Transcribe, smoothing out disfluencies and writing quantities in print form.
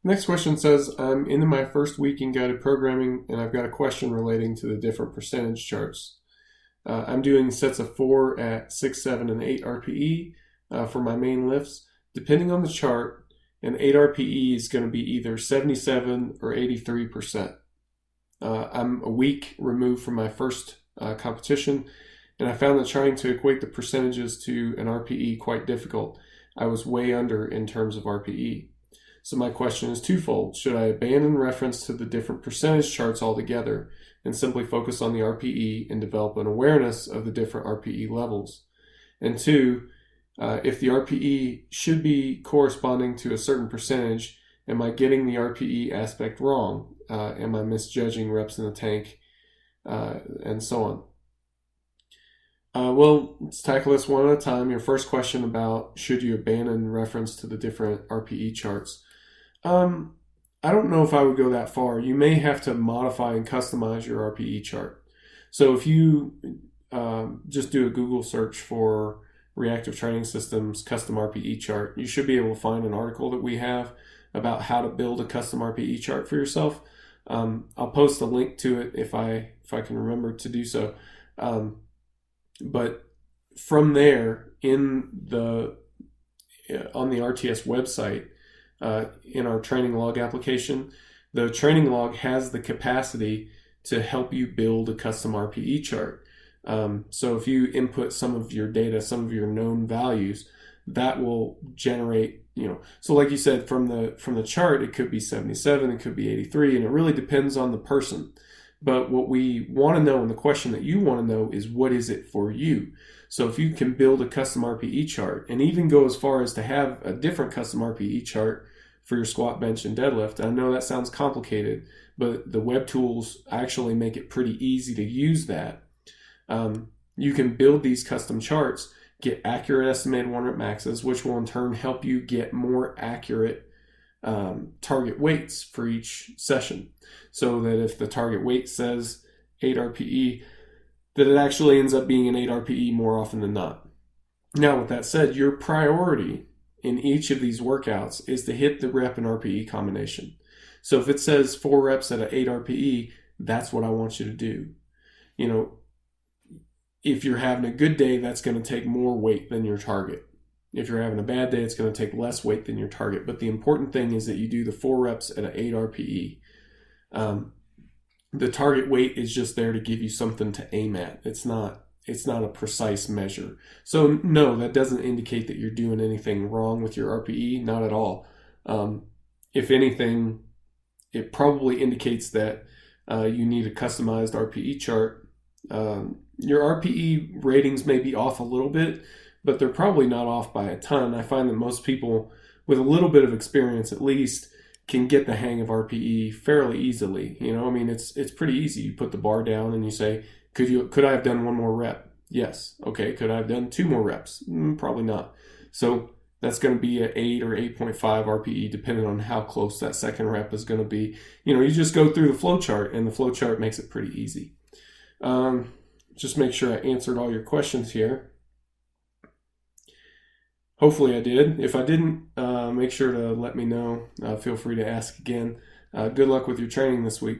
Next question says, I'm into my first week in guided programming and I've got a question relating to the different percentage charts. I'm doing sets of 4 at 6, 7, and 8 RPE for my main lifts. Depending on the chart, an 8 RPE is going to be either 77 or 83%. I'm a week removed from my first competition, and I found that trying to equate the percentages to an RPE quite difficult. I was way under in terms of RPE. So my question is twofold. Should I abandon reference to the different percentage charts altogether and simply focus on the RPE and develop an awareness of the different RPE levels? And two, if the RPE should be corresponding to a certain percentage, am I getting the RPE aspect wrong? Am I misjudging reps in the tank? And so on. Well, let's tackle this one at a time. Your first question about should you abandon reference to the different RPE charts. I don't know if I would go that far. You may have to modify and customize your RPE chart. So if you just do a Google search for Reactive Training Systems custom RPE chart, you should be able to find an article that we have about how to build a custom RPE chart for yourself. I'll post a link to it if I can remember to do so. But from there, on the RTS website, in our training log application, the training log has the capacity to help you build a custom RPE chart. So if you input some of your data, some of your known values, that will generate, so like you said, from the chart, it could be 77, it could be 83, and it really depends on the person. But what we want to know, and the question that you want to know, is what is it for you? So if you can build a custom RPE chart and even go as far as to have a different custom RPE chart for your squat, bench, and deadlift, I know that sounds complicated, but the web tools actually make it pretty easy to use that. You can build these custom charts, get accurate estimated 1 rep maxes, which will in turn help you get more accurate target weights for each session, so that if the target weight says 8 RPE, that it actually ends up being an 8 RPE more often than not. Now, with that said, your priority in each of these workouts is to hit the rep and RPE combination. So if it says 4 reps at an 8 RPE, that's what I want you to do. If you're having a good day, that's going to take more weight than your target. If you're having a bad day, it's going to take less weight than your target. But the important thing is that you do the 4 reps at an 8 RPE. The target weight is just there to give you something to aim at. It's not a precise measure. So no, that doesn't indicate that you're doing anything wrong with your RPE. Not at all. If anything, it probably indicates that you need a customized RPE chart. Your RPE ratings may be off a little bit, but they're probably not off by a ton. I find that most people with a little bit of experience at least can get the hang of RPE fairly easily. It's pretty easy. You put the bar down and you say, could I have done 1 more rep? Yes. Okay. Could I have done 2 more reps? Probably not. So that's going to be an 8 or 8.5 RPE depending on how close that second rep is going to be. You just go through the flow chart, and the flow chart makes it pretty easy. Just make sure I answered all your questions here. Hopefully I did. If I didn't, make sure to let me know. Feel free to ask again. Good luck with your training this week.